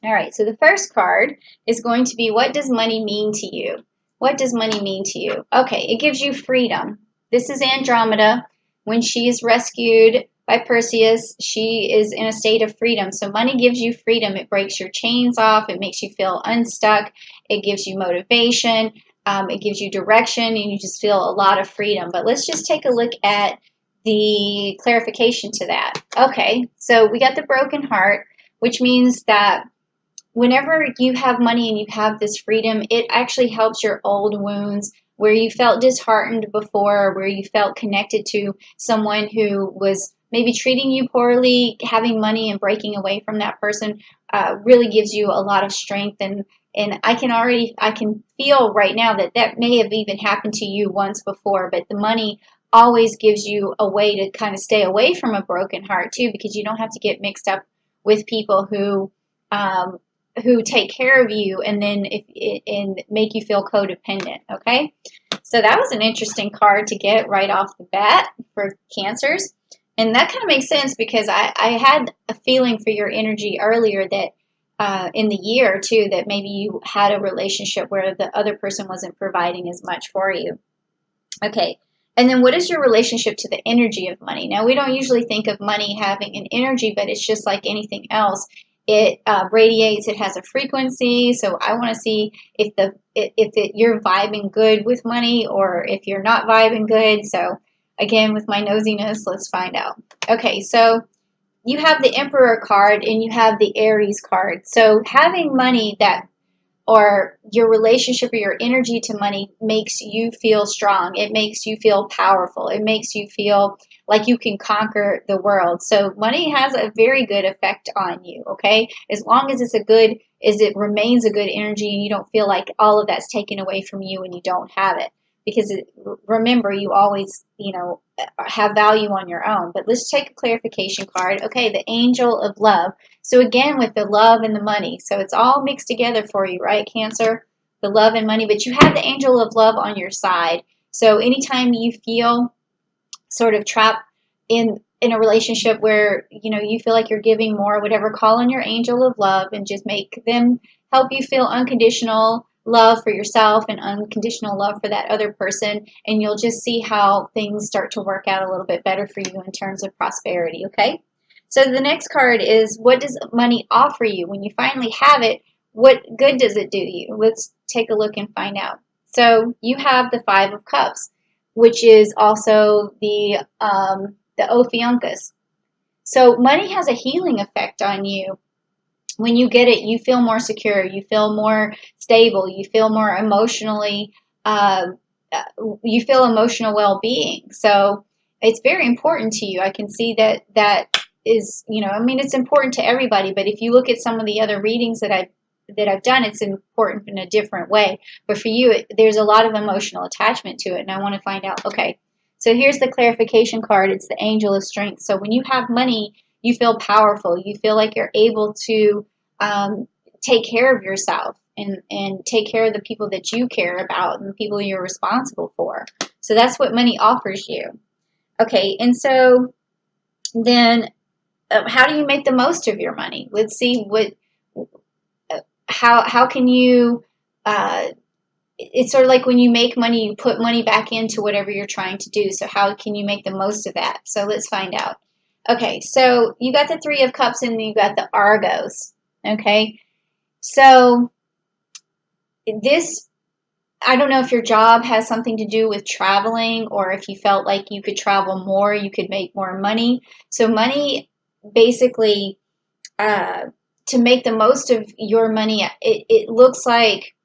All right, so the first card is going to be, what does money mean to you? What does money mean to you? Okay, it gives you freedom. This is Andromeda. When she is rescued by Perseus, she is in a state of freedom. So money gives you freedom. It breaks your chains off. It makes you feel unstuck. It gives you motivation. It gives you direction, and you just feel a lot of freedom. But let's just take a look at the clarification to that. Okay, so we got the broken heart, which means that whenever you have money and you have this freedom, it actually helps your old wounds where you felt disheartened before, where you felt connected to someone who was maybe treating you poorly. Having money and breaking away from that person really gives you a lot of strength. And I can feel right now that that may have even happened to you once before, but the money always gives you a way to kind of stay away from a broken heart too, because you don't have to get mixed up with people um, who take care of you and then and make you feel codependent. Okay, so that was an interesting card to get right off the bat for Cancers, and that kind of makes sense because I had a feeling for your energy earlier that in the year too, that maybe you had a relationship where the other person wasn't providing as much for you. Okay. And then what is your relationship to the energy of money? Now, we don't usually think of money having an energy, but it's just like anything else. It radiates, it has a frequency. So I want to see if you're vibing good with money or if you're not vibing good. So again, with my nosiness, let's find out. Okay, so you have the Emperor card and you have the Aries card. So having money that or your relationship or your energy to money makes you feel strong. It makes you feel powerful. It makes you feel like you can conquer the world. So money has a very good effect on you, okay? As long as it remains a good energy and you don't feel like all of that's taken away from you and you don't have it. Because remember, you always, have value on your own. But let's take a clarification card. Okay, the Angel of Love. So again, with the love and the money. So it's all mixed together for you, right, Cancer? The love and money, but you have the angel of love on your side. So anytime you feel sort of trapped in a relationship where, you feel like you're giving more, whatever, call on your angel of love and just make them help you feel unconditional love for yourself and unconditional love for that other person, and you'll just see how things start to work out a little bit better for you in terms of prosperity, okay? So the next card is, what does money offer you? When you finally have it, what good does it do you? Let's take a look and find out. So you have the Five of Cups, which is also the Ophiuncus. So money has a healing effect on you. When you get it, you feel more secure, you feel more stable, you feel more emotionally, you feel emotional well-being. So it's very important to you. I can see that is, I mean, it's important to everybody, but if you look at some of the other readings that I've done, it's important in a different way. But for you, there's a lot of emotional attachment to it, and I want to find out, okay, so here's the clarification card. It's the Angel of Strength. So when you have money, you feel powerful. You feel like you're able to take care of yourself and take care of the people that you care about and the people you're responsible for. So that's what money offers you. Okay, and so then how do you make the most of your money? Let's see how can you it's sort of like when you make money, you put money back into whatever you're trying to do. So how can you make the most of that? So let's find out. Okay, so you got the Three of Cups and you got the Argos. Okay, so this, I don't know if your job has something to do with traveling or if you felt like you could travel more, you could make more money. So money basically, to make the most of your money, it looks like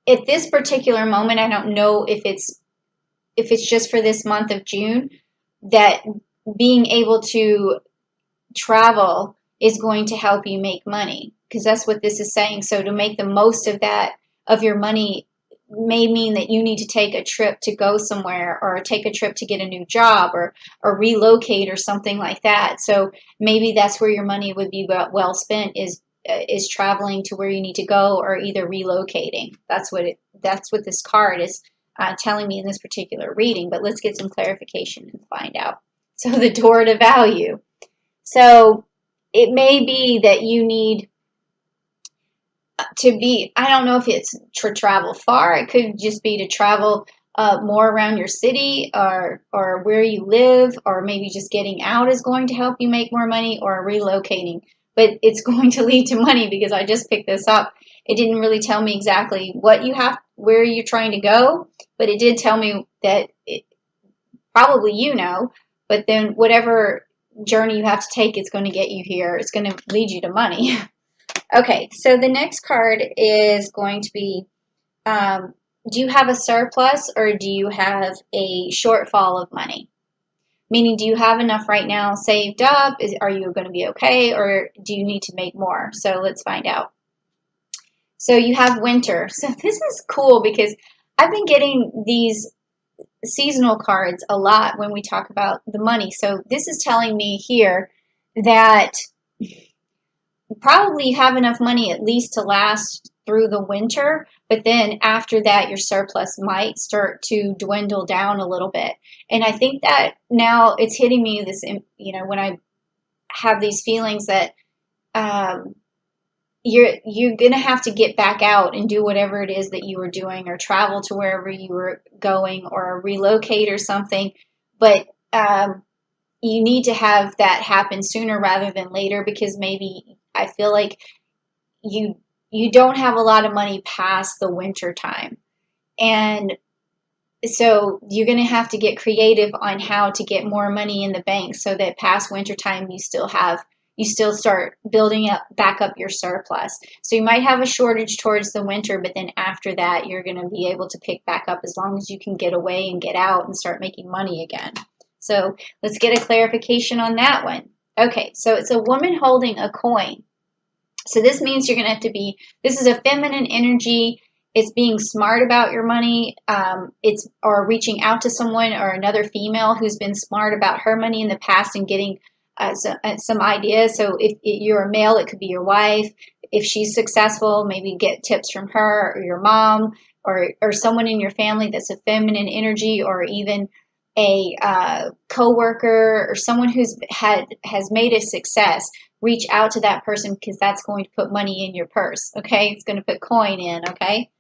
at this particular moment, I don't know if it's just for this month of June, that being able to travel is going to help you make money, because that's what this is saying. So to make the most of that, of your money, may mean that you need to take a trip to go somewhere or take a trip to get a new job or relocate or something like that. So maybe that's where your money would be well spent, is traveling to where you need to go or either relocating. That's what this card is telling me in this particular reading. But let's get some clarification and find out. So the door to value. So it may be that you need to be, I don't know if it's to travel far. It could just be to travel more around your city or where you live, or maybe just getting out is going to help you make more money, or relocating. But it's going to lead to money because I just picked this up. It didn't really tell me exactly what you have, where you're trying to go, but it did tell me that probably but then whatever journey you have to take, it's going to get you here. It's going to lead you to money. Okay, so the next card is going to be, do you have a surplus or do you have a shortfall of money? Meaning, do you have enough right now saved up? Are you going to be okay, or do you need to make more? So let's find out. So you have winter. So this is cool because I've been getting these seasonal cards a lot when we talk about the money. So this is telling me here that probably have enough money at least to last through the winter, but then after that your surplus might start to dwindle down a little bit. And I think that now it's hitting me this, when I have these feelings that you're gonna have to get back out and do whatever it is that you were doing, or travel to wherever you were going, or relocate or something. But you need to have that happen sooner rather than later, because maybe I feel like you don't have a lot of money past the winter time. And so you're going to have to get creative on how to get more money in the bank so that past winter time you still start building back up your surplus. So you might have a shortage towards the winter, but then after that you're going to be able to pick back up as long as you can get away and get out and start making money again. So let's get a clarification on that one. Okay, so it's a woman holding a coin. So this means you're going to have to be, this is a feminine energy. It's being smart about your money. Or reaching out to someone or another female who's been smart about her money in the past and getting some ideas. So if you're a male, it could be your wife. If she's successful, maybe get tips from her, or your mom, or someone in your family that's a feminine energy, or even a coworker or someone has made a success. Reach out to that person, because that's going to put money in your purse. Okay, it's going to put coin in. Okay,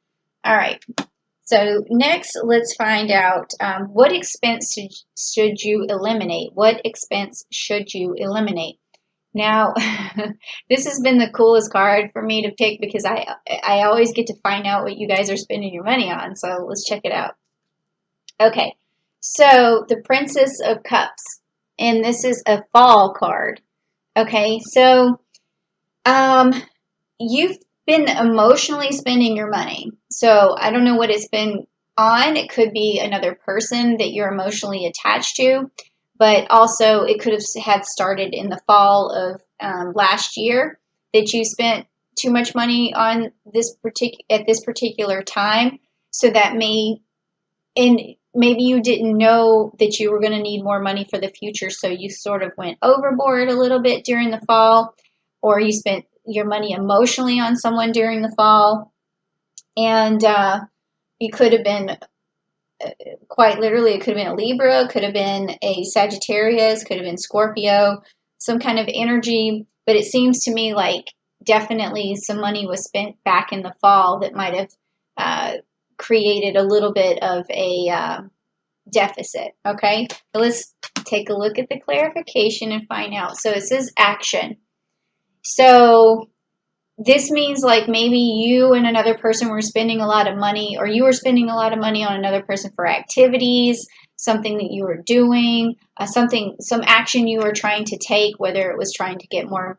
all right. So next, let's find out what expense should you eliminate? What expense should you eliminate? Now, this has been the coolest card for me to pick, because I always get to find out what you guys are spending your money on. So let's check it out. Okay, so the Princess of Cups, and this is a fall card. Okay, so you've been emotionally spending your money. So I don't know what it's been on. It could be another person that you're emotionally attached to, but also it could have had started in the fall of last year, that you spent too much money on at this particular time. So that maybe you didn't know that you were going to need more money for the future, so you sort of went overboard a little bit during the fall, or you spent your money emotionally on someone during the fall. And you could have been, quite literally, it could have been a Libra, could have been a Sagittarius, could have been Scorpio, some kind of energy. But it seems to me like definitely some money was spent back in the fall that might have created a little bit of a deficit. Okay, so let's take a look at the clarification and find out. So it says action. So this means like maybe you and another person were spending a lot of money, or you were spending a lot of money on another person for activities, something that you were doing, some action you were trying to take, whether it was trying to get more,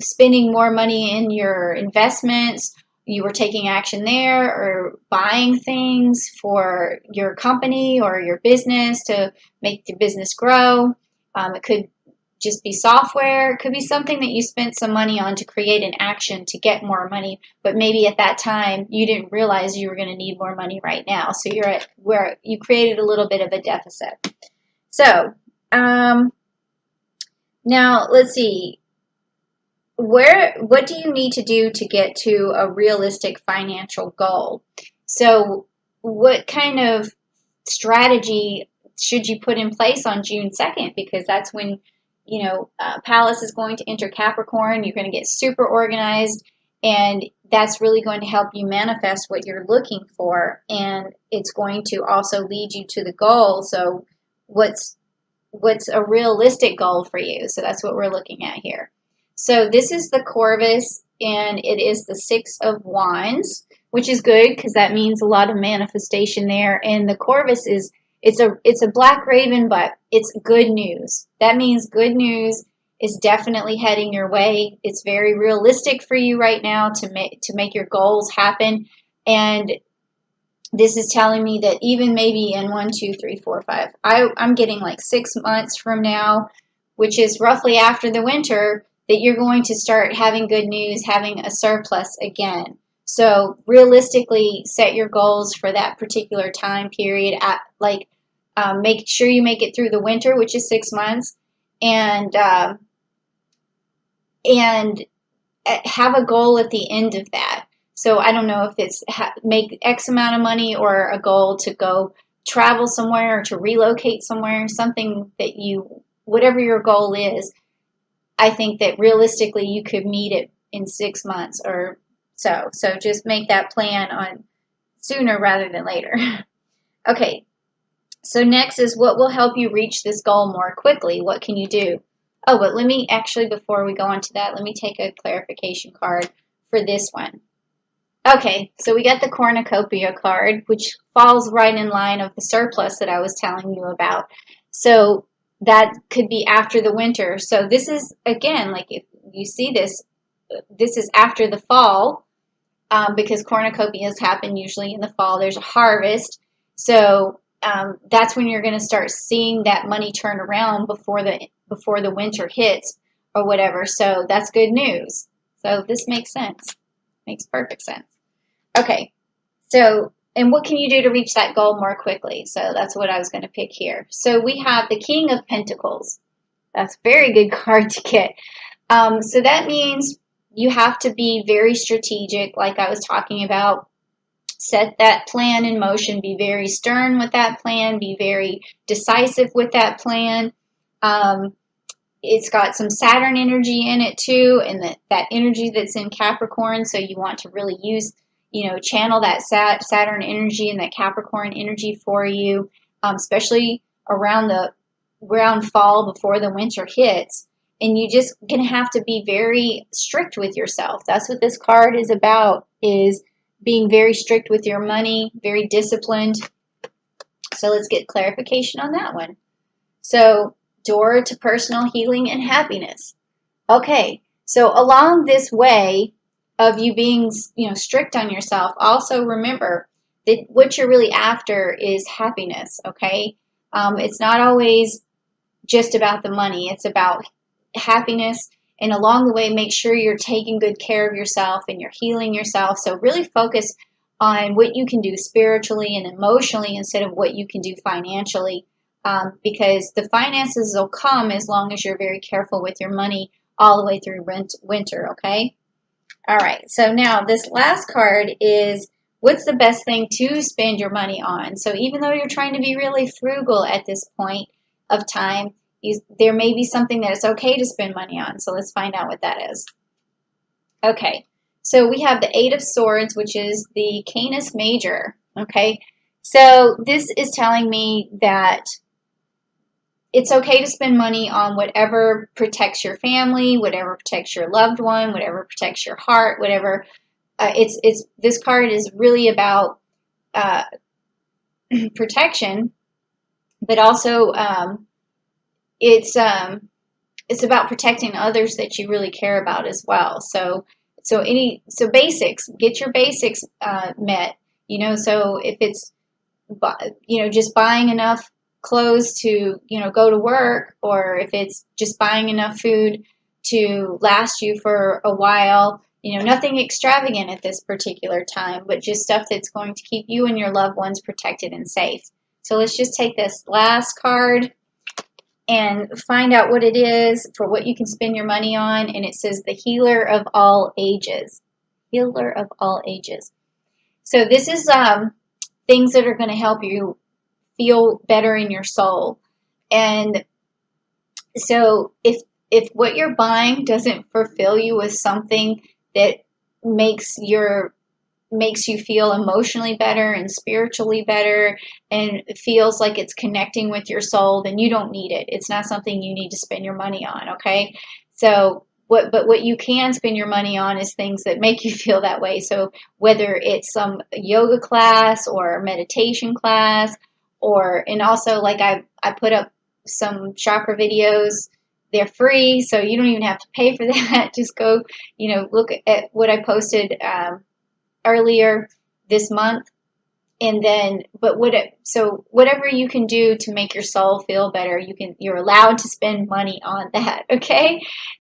spending more money in your investments. You were taking action there, or buying things for your company or your business to make the business grow. It could just be software. It could be something that you spent some money on to create an action to get more money, but maybe at that time you didn't realize you were going to need more money right now. So you're at where you created a little bit of a deficit. So now let's see. What do you need to do to get to a realistic financial goal? So what kind of strategy should you put in place on June 2nd? Because that's when Pallas is going to enter Capricorn. You're going to get super organized, and that's really going to help you manifest what you're looking for, and it's going to also lead you to the goal. So what's a realistic goal for you? So that's what we're looking at here. So this is the Corvus, and it is the Six of Wands, which is good because that means a lot of manifestation there. And the Corvus is it's a black raven, but it's good news. That means good news is definitely heading your way. It's very realistic for you right now to make your goals happen. And this is telling me that even maybe in 1, 2, 3, 4, 5, I'm getting like 6 months from now, which is roughly after the winter, that you're going to start having good news, having a surplus again. So realistically, set your goals for that particular time period. Make sure you make it through the winter, which is 6 months, and have a goal at the end of that. So I don't know if it's make X amount of money or a goal to go travel somewhere or to relocate somewhere, something that whatever your goal is, I think that realistically you could meet it in 6 months or so. So just make that plan on sooner rather than later. Okay, so next is what will help you reach this goal more quickly. What can you do? Oh, but let me actually, before we go on to that, let me take a clarification card for this one. Okay, so we got the cornucopia card, which falls right in line of the surplus that I was telling you about. So that could be after the winter. So this is, again, like if you see this is after the fall, because cornucopias happen usually in the fall. There's a harvest. So that's when you're going to start seeing that money turn around before the winter hits or whatever. So that's good news. So this makes sense. Makes perfect sense. Okay. So, and what can you do to reach that goal more quickly? So that's what I was going to pick here. So we have the King of Pentacles. That's a very good card to get. So that means you have to be very strategic, like I was talking about. Set that plan in motion. Be very stern with that plan. Be very decisive with that plan. It's got some Saturn energy in it too, and that energy that's in Capricorn. So you want to really channel that Saturn energy and that Capricorn energy for you, especially around fall before the winter hits. And you just gonna have to be very strict with yourself. That's what this card is about, is being very strict with your money, very disciplined. So let's get clarification on that one. So, door to personal healing and happiness. Okay, so along this way of you being, strict on yourself, also remember that what you're really after is happiness, okay? It's not always just about the money. It's about happiness, and along the way, make sure you're taking good care of yourself and you're healing yourself. So really focus on what you can do spiritually and emotionally instead of what you can do financially, because the finances will come as long as you're very careful with your money all the way through winter, okay? All right, so now this last card is, what's the best thing to spend your money on? So even though you're trying to be really frugal at this point of time, there may be something that it's okay to spend money on. So let's find out what that is. Okay, so we have the Eight of Swords, which is the Canis Major. Okay, so this is telling me that it's okay to spend money on whatever protects your family, whatever protects your loved one, whatever protects your heart, whatever. This card is really about protection, but also it's about protecting others that you really care about as well. So basics, get your basics met. So if it's just buying enough clothes to go to work, or if it's just buying enough food to last you for a while, nothing extravagant at this particular time, but just stuff that's going to keep you and your loved ones protected and safe. So let's just take this last card and find out what it is for what you can spend your money on. And it says the Healer of All Ages. Healer of all ages. So this is things that are going to help you feel better in your soul. And So if what you're buying doesn't fulfill you with something that makes your makes you feel emotionally better and spiritually better and feels like it's connecting with your soul, then you don't need it. It's not something you need to spend your money on, okay? So what you can spend your money on is things that make you feel that way. So whether it's some yoga class or meditation class, or and also like I put up some chakra videos. They're free, so you don't even have to pay for that. Just go, look at what I posted earlier this month, and then so whatever you can do to make your soul feel better, you're allowed to spend money on that. Okay,